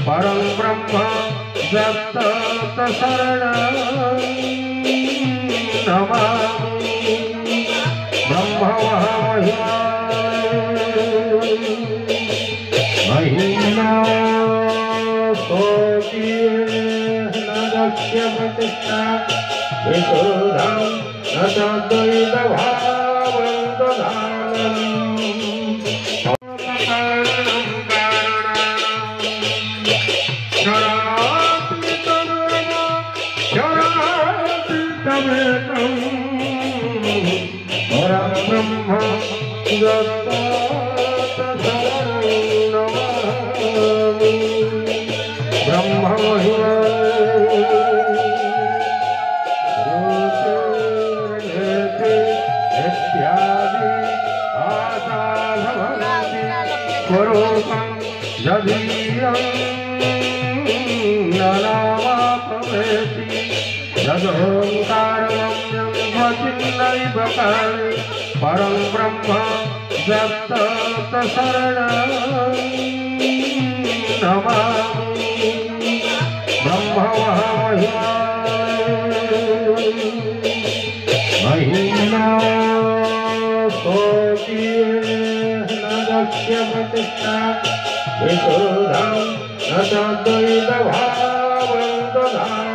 परं ब्रह्म व्यक्त शरणं नमामि ब्रह्म महिमा प्रतिष्ठा विशुद्धं न द्वैतभावं दधानम् ब्रह्म परं ब्रह्म व्यक्त शरणं नमामि ब्रह्म महिमा प्रतिष्ठा विशुद्धं न द्वैतभावं दधानम्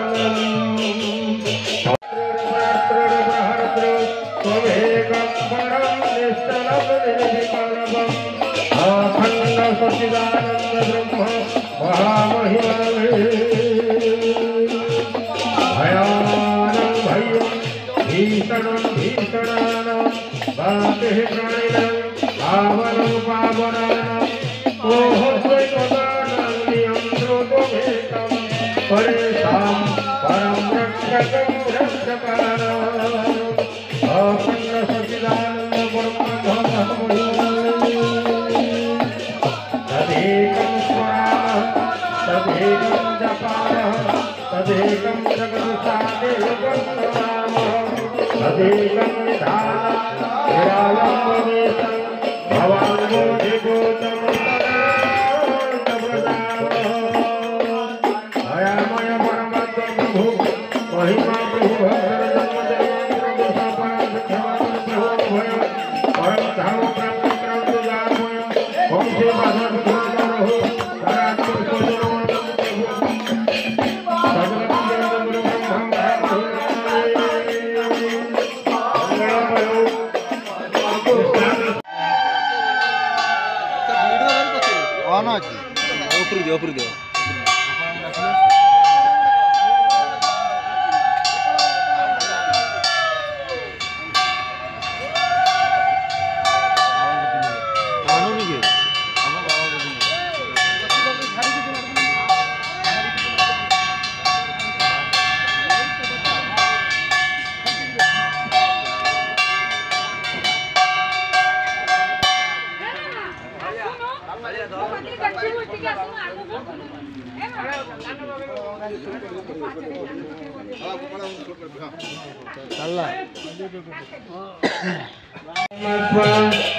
अखंड सच्चिदानंद ब्रह्म महामहिमे भयानं भयं भीषणं भीषणानां वातिः प्राणिनां पावनं पावनानां तदेकं जगत्सादेवं तदेकं निधानम् भवान् बोधिभूतं अयमय परमप्रभु महिमा प्रभु परम धाम प्राप्त करंतु जामय ओम से बाधक रहो सरात्म सोजनो ऊपर दियो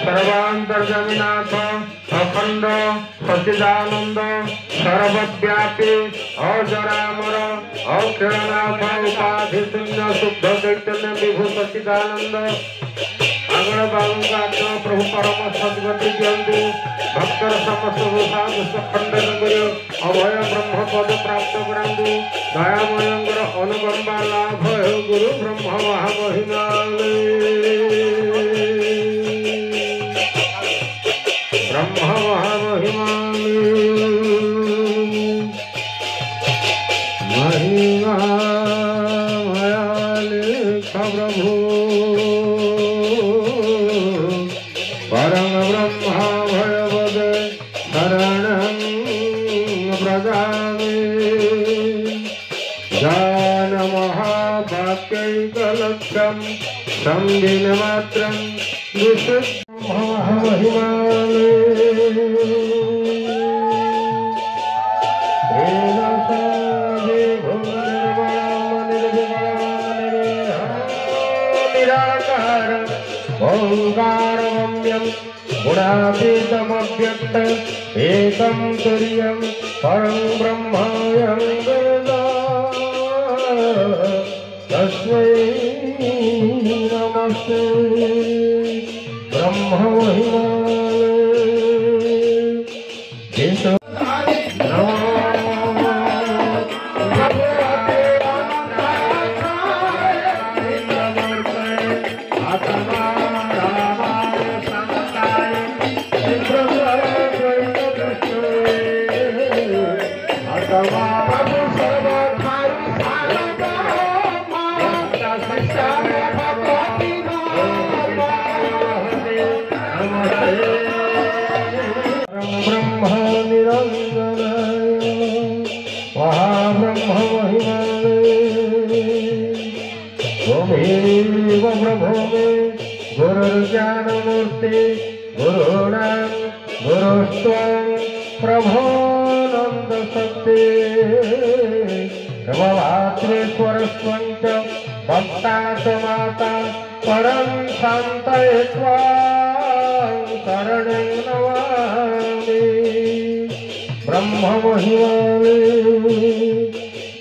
सर्वांतर्जमिनाथ अखंड सच्चिदानंद सर्वव्यापी अजरामर अखिलनाथ उपाधि शून्य शुद्ध चैतन्य विभु सच्चिदानंद आगण बाबू प्रभु परम सद्गति दियंतु भक्तर समस्त खंडन कर अभय ब्रह्म पद प्राप्त करांतु दयामयंकर अनुकंपा लाभ गुरु ब्रह्म महामहिमा ब्रह्म महामहिमा महिमा प्रभु परम ब्रह्म भयवद शरणं प्रदामे ज्ञान महावाक्यैकलक्षं संदिनमात्रं विशुद्ध महामहिमाने निराकार ओंकारमम्यं गुणातीतमव्यक्त एकं तुर्यं परं ब्रह्मयं वेद तस्मै नमस्ते ब्रह्म महिमा ब्रह्म निरंजन महाब्रह्म महिमाने प्रभो मे गुरुर्ज्ञानमूर्ति गुरुणां गुरुस्त्वं प्रभोनंद शक्ति भवात्रेश्वरस्त्वं च भक्ता च माता परं शान्तये त्वां शरणं नमामि ब्रह्म महिमाने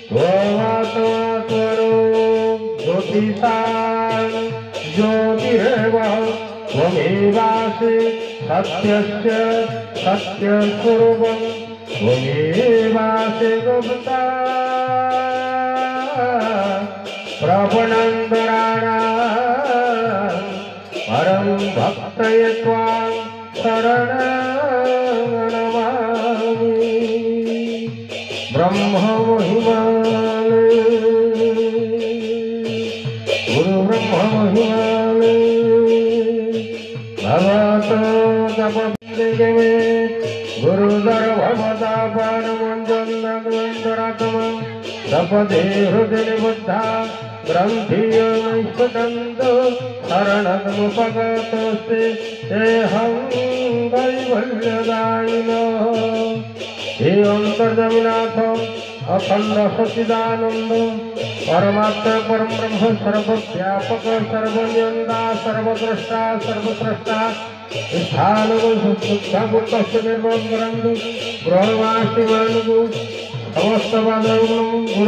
त्वमात्मा त्वरो ज्योतिषां ज्योतिरेव त्वमेवासि सत्यस्य सत्यस्वरूपं त्वमेवासि गुप्ता प्रपन्नन्तराणां परं भक्तये त्वां शरणं नमामि ब्रह्म महिमाने गुरु ब्रह्म महिमाने भगवत तपस्या में गुरुधर भवतापान मंजन्नग्रंथरात्म तपदे हृदय बुद्धा ग्रंथियनैष्पदन्त शरणमुपगतोऽस्ति तेऽहं कैवल्यदायिनः हे अन्तर्जमिनाथ अखंड सच्चिदानंद परमात्मा परम ब्रह्म सर्वव्यापक सर्वनियंता सर्वद्रष्टा सर्वस्रष्टा स्थान शुद्ध निर्मल करंतु ब्रह्मास्ति मानुगु समस्त बाधु